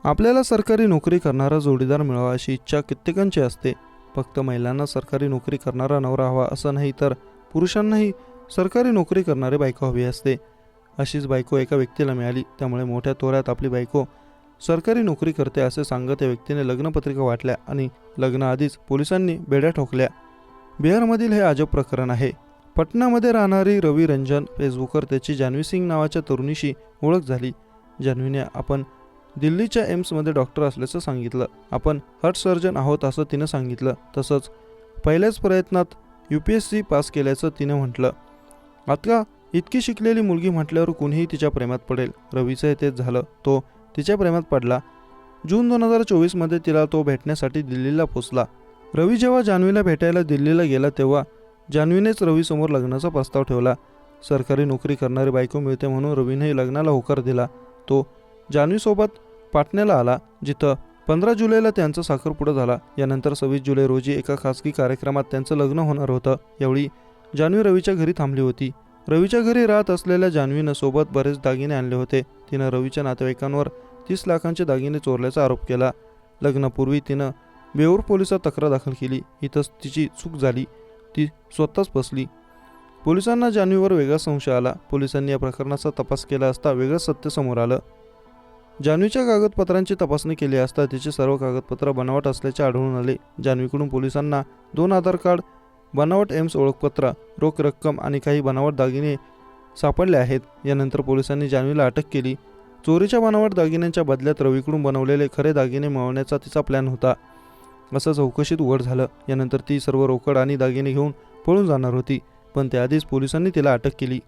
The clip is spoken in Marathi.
आपल्याला सरकारी नोकरी करणारा जोडीदार मिळावा अशी इच्छा कित्येकांची असते. फक्त महिलांना सरकारी नोकरी करणारा नवरा हवा असं नाही, तर पुरुषांनाही सरकारी नोकरी करणारी बायको हवी असते. अशीच बायको एका व्यक्तीला मिळाली. त्यामुळे मोठ्या तोऱ्यात आपली बायको सरकारी नोकरी करते असे सांगत त्या व्यक्तीने लग्नपत्रिका वाटल्या आणि लग्नाआधीच पोलिसांनी बेड्या ठोकल्या. बिहारमधील हे अजब प्रकरण आहे. पटनामध्ये राहणारी रवी रंजन फेसबुकवर त्याची जान्हवी सिंग नावाच्या तरुणीशी ओळख झाली. जान्हवीने आपण दिल्लीच्या एम्समध्ये डॉक्टर असल्याचं सांगितलं. आपण हार्ट सर्जन आहोत असं तिनं सांगितलं. तसंच पहिल्याच प्रयत्नात UPSC पास केल्याचं तिनं म्हटलं. आता इतकी शिकलेली मुलगी म्हटल्यावर कुणीही तिच्या प्रेमात पडेल. रवीचं तेच झालं. तो तिच्या प्रेमात पडला. जून 2024मध्ये तिला तो भेटण्यासाठी दिल्लीला पोचला. रवी जेव्हा जान्हवीला भेटायला दिल्लीला गेला तेव्हा जान्हवीनेच रवीसमोर लग्नाचा प्रस्ताव ठेवला. सरकारी नोकरी करणारी बायको मिळते म्हणून रवीनेही लग्नाला होकार दिला. तो जान्हवीसोबत पाटण्याला आला, जिथं 15 जुलैला त्यांचा साखरपुडा झाला. यानंतर 26 जुलै रोजी एका खासगी कार्यक्रमात त्यांचं लग्न होणार होतं. यावेळी जान्हवी रवीच्या घरी थांबली होती. रवीच्या घरी राहत असलेल्या जान्हवीनं सोबत बरेच दागिने आणले होते. तिनं रवीच्या नातेवाईकांवर 30 लाखांचे दागिने चोरल्याचा आरोप केला. लग्नापूर्वी तिनं बेऊर पोलिसात तक्रार दाखल केली. इथंच तिची चूक झाली. ती स्वतःच फसली. पोलिसांना जान्हवीवर वेगळा संशय आला. पोलिसांनी या प्रकरणाचा तपास केला असता वेगळं सत्य समोर आलं. जान्हवीच्या कागदपत्रांची तपासणी केली असता तिचे सर्व कागदपत्र बनावट असल्याचे आढळून आले. जान्हवीकडून पोलिसांना 2 आधार कार्ड, बनावट एम्स ओळखपत्र, रोख रक्कम आणि काही बनावट दागिने सापडले आहेत. यानंतर पोलिसांनी जान्हवीला अटक केली. चोरीच्या बनावट दागिन्यांच्या बदल्यात रवीकडून बनवलेले खरे दागिने मिळवण्याचा तिचा प्लॅन होता, असं चौकशीत उघड झालं. यानंतर ती सर्व रोकड आणि दागिने घेऊन पळून जाणार होती, पण त्याआधीच पोलिसांनी तिला अटक केली.